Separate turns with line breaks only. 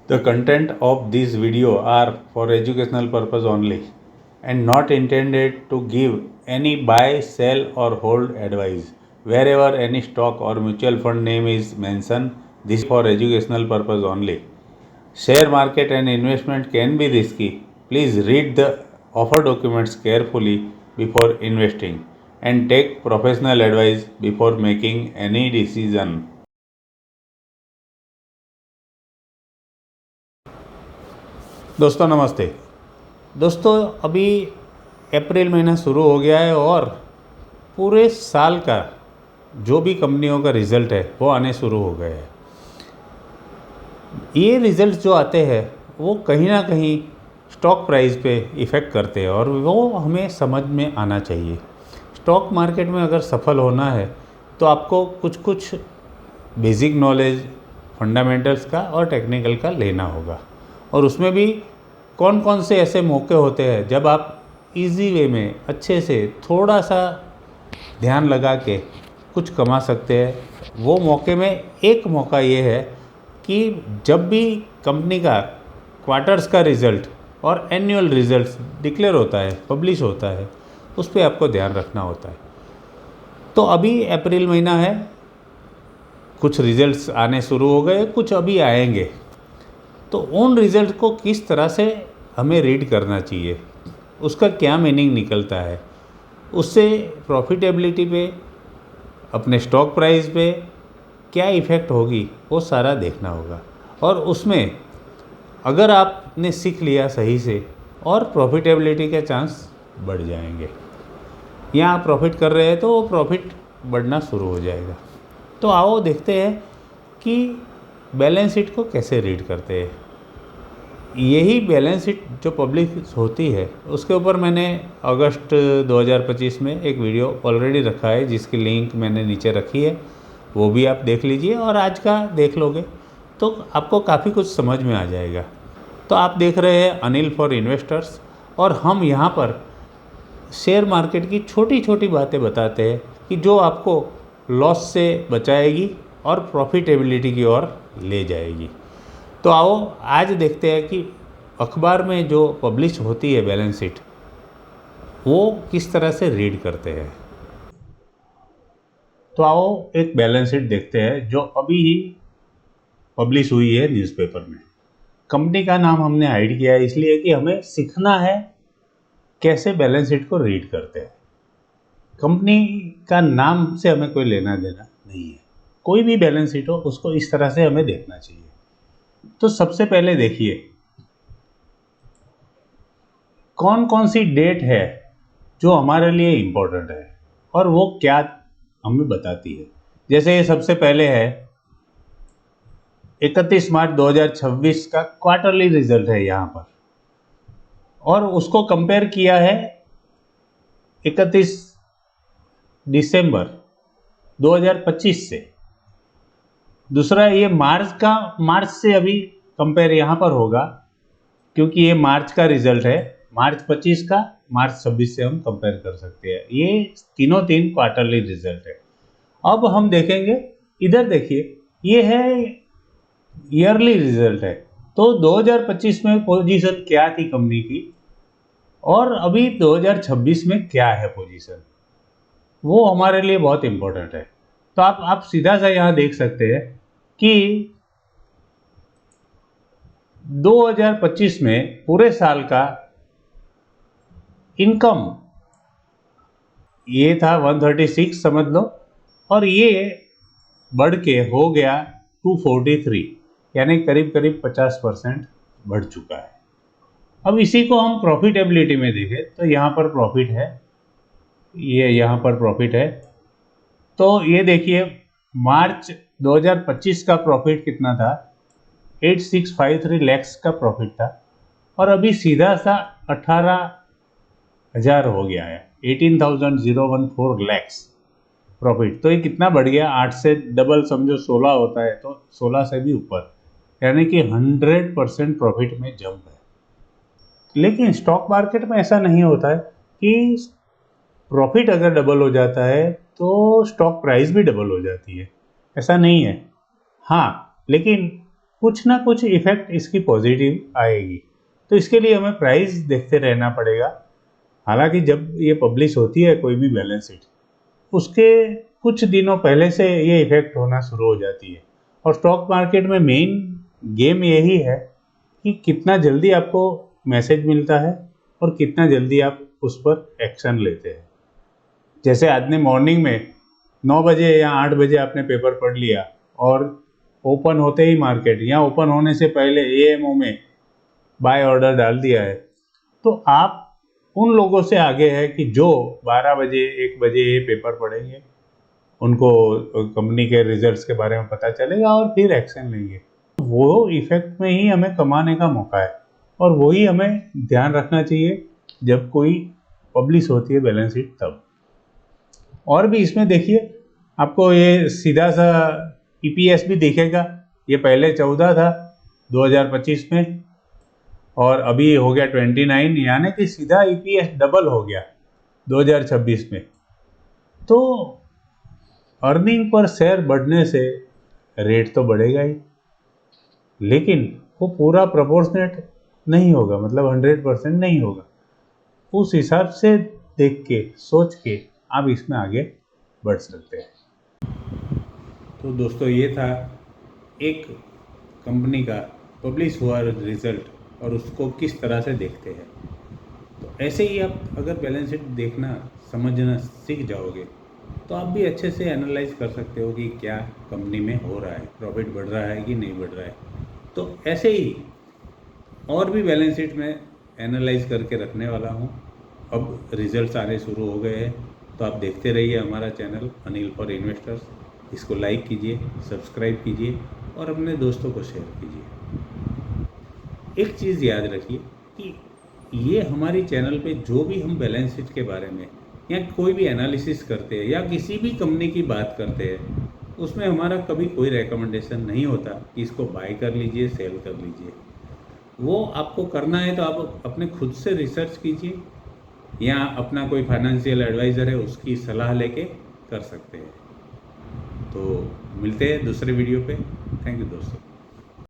The content of this video are for educational purpose only and not intended to give any buy, sell or hold advice. Wherever any stock or mutual fund name is mentioned, this is for educational purpose only. Share market and investment can be risky. Please read the offer documents carefully before investing and take professional advice before making any decision. दोस्तों नमस्ते। दोस्तों अभी अप्रैल महीना शुरू हो गया है और पूरे साल का जो भी कंपनियों का रिज़ल्ट है वो आने शुरू हो गए हैं। ये रिज़ल्ट जो आते हैं वो कहीं ना कहीं स्टॉक प्राइस पे इफ़ेक्ट करते हैं और वो हमें समझ में आना चाहिए। स्टॉक मार्केट में अगर सफल होना है तो आपको कुछ कुछ बेसिक नॉलेज फंडामेंटल्स का और टेक्निकल का लेना होगा और उसमें भी कौन कौन से ऐसे मौके होते हैं जब आप इजी वे में अच्छे से थोड़ा सा ध्यान लगा के कुछ कमा सकते हैं। वो मौके में एक मौका ये है कि जब भी कंपनी का क्वार्टर्स का रिज़ल्ट और एनुअल रिज़ल्ट डिक्लेयर होता है, पब्लिश होता है, उस पर आपको ध्यान रखना होता है। तो अभी अप्रैल महीना है, कुछ रिज़ल्ट्स आने शुरू हो गए, कुछ अभी आएंगे। तो उन रिज़ल्ट को किस तरह से हमें रीड करना चाहिए, उसका क्या मीनिंग निकलता है, उससे प्रॉफिटेबिलिटी पे, अपने स्टॉक प्राइस पे क्या इफ़ेक्ट होगी, वो सारा देखना होगा। और उसमें अगर आपने सीख लिया सही से और प्रॉफिटेबिलिटी के चांस बढ़ जाएंगे। यहाँ आप प्रॉफिट कर रहे हैं तो वो प्रॉफिट बढ़ना शुरू हो जाएगा। तो आओ देखते हैं कि बैलेंस शीट को कैसे रीड करते हैं। यही बैलेंस शीट जो पब्लिक होती है उसके ऊपर मैंने अगस्त 2025 में एक वीडियो ऑलरेडी रखा है जिसकी लिंक मैंने नीचे रखी है, वो भी आप देख लीजिए और आज का देख लोगे तो आपको काफ़ी कुछ समझ में आ जाएगा। तो आप देख रहे हैं अनिल फॉर इन्वेस्टर्स और हम यहाँ पर शेयर मार्केट की छोटी छोटी बातें बताते हैं कि जो आपको लॉस से बचाएगी और प्रॉफिटेबिलिटी की ओर ले जाएगी। तो आओ आज देखते हैं कि अखबार में जो पब्लिश होती है बैलेंस शीट वो किस तरह से रीड करते हैं। तो आओ एक बैलेंस शीट देखते हैं जो अभी ही पब्लिश हुई है न्यूज़पेपर में। कंपनी का नाम हमने हाइड किया है इसलिए कि हमें सीखना है कैसे बैलेंस शीट को रीड करते हैं। कंपनी का नाम से हमें कोई लेना देना नहीं है। कोई भी बैलेंस शीट हो उसको इस तरह से हमें देखना चाहिए। तो सबसे पहले देखिए कौन कौन सी डेट है जो हमारे लिए इम्पोर्टेंट है और वो क्या हमें बताती है। जैसे ये सबसे पहले है 31 मार्च 2026 का क्वार्टरली रिजल्ट है यहाँ पर और उसको कंपेयर किया है 31 दिसंबर 2025 से। दूसरा ये मार्च से अभी कंपेयर यहाँ पर होगा क्योंकि ये मार्च का रिजल्ट है, मार्च 25 का मार्च 26 से हम कंपेयर कर सकते हैं। ये तीनों तीन क्वार्टरली रिजल्ट है। अब हम देखेंगे, इधर देखिए ये है ईयरली रिजल्ट है। तो 2025 में पोजीशन क्या थी कंपनी की और अभी 2026 में क्या है पोजीशन, वो हमारे लिए बहुत इंपॉर्टेंट है। तो आप सीधा सा यहाँ देख सकते हैं कि 2025 में पूरे साल का इनकम ये था 136 समझ लो और ये बढ़ के हो गया 243, यानी करीब करीब 50% बढ़ चुका है। अब इसी को हम प्रॉफिटेबिलिटी में देखें तो यहाँ पर प्रॉफिट है, ये यहाँ पर प्रॉफिट है। तो ये देखिए मार्च 2025 का प्रॉफिट कितना था, 8653 लैक्स का प्रॉफिट था और अभी सीधा सा 18,000 हो गया है, 18,014 लैक्स प्रॉफिट। तो ये कितना बढ़ गया, 8 से डबल समझो 16 होता है तो 16 से भी ऊपर, यानी कि 100% प्रॉफिट में जंप है। लेकिन स्टॉक मार्केट में ऐसा नहीं होता है कि प्रॉफिट अगर डबल हो जाता है तो स्टॉक प्राइस भी डबल हो जाती है, ऐसा नहीं है। हाँ, लेकिन कुछ ना कुछ इफेक्ट इसकी पॉजिटिव आएगी। तो इसके लिए हमें प्राइस देखते रहना पड़ेगा। हालांकि जब ये पब्लिश होती है कोई भी बैलेंस शीट, उसके कुछ दिनों पहले से ये इफेक्ट होना शुरू हो जाती है। और स्टॉक मार्केट में मेन गेम यही है कि कितना जल्दी आपको मैसेज मिलता है और कितना जल्दी आप उस पर एक्शन लेते हैं। जैसे आज ने मॉर्निंग में 9 बजे या 8 बजे आपने पेपर पढ़ लिया और ओपन होते ही मार्केट या ओपन होने से पहले एएमओ में बाय ऑर्डर डाल दिया है, तो आप उन लोगों से आगे है कि जो 12 बजे 1 बजे ये पेपर पढ़ेंगे, उनको कंपनी के रिजल्ट्स के बारे में पता चलेगा और फिर एक्शन लेंगे। वो इफेक्ट में ही हमें कमाने का मौका है और वही हमें ध्यान रखना चाहिए जब कोई पब्लिश होती है बैलेंस शीट तब। और भी इसमें देखिए, आपको ये सीधा सा ईपीएस भी दिखेगा। ये पहले 14 था 2025 में और अभी हो गया 29, यानी कि सीधा ईपीएस डबल हो गया 2026 में। तो अर्निंग पर शेयर बढ़ने से रेट तो बढ़ेगा ही, लेकिन वो पूरा प्रोपोर्शनेट नहीं होगा, मतलब 100% नहीं होगा। उस हिसाब से देख के सोच के आप इसमें आगे बढ़ सकते हैं। तो दोस्तों, ये था एक कंपनी का पब्लिश हुआ रिजल्ट और उसको किस तरह से देखते हैं। तो ऐसे ही आप अगर बैलेंस शीट देखना समझना सीख जाओगे तो आप भी अच्छे से एनालाइज कर सकते हो कि क्या कंपनी में हो रहा है, प्रॉफिट बढ़ रहा है कि नहीं बढ़ रहा है। तो ऐसे ही और भी बैलेंस शीट में एनालाइज करके रखने वाला हूँ। अब रिजल्ट्स आने शुरू हो गए हैं, तो आप देखते रहिए हमारा चैनल अनिल फॉर इन्वेस्टर्स। इसको लाइक कीजिए, सब्सक्राइब कीजिए और अपने दोस्तों को शेयर कीजिए। एक चीज़ याद रखिए कि ये हमारी चैनल पे जो भी हम बैलेंस शीट के बारे में या कोई भी एनालिसिस करते हैं या किसी भी कंपनी की बात करते हैं, उसमें हमारा कभी कोई रेकमेंडेशन नहीं होता कि इसको बाय कर लीजिए, सेल कर लीजिए। वो आपको करना है तो आप अपने खुद से रिसर्च कीजिए या अपना कोई फाइनेंशियल एडवाइज़र है उसकी सलाह लेके कर सकते हैं। तो मिलते हैं दूसरे वीडियो पे। थैंक यू दोस्तों।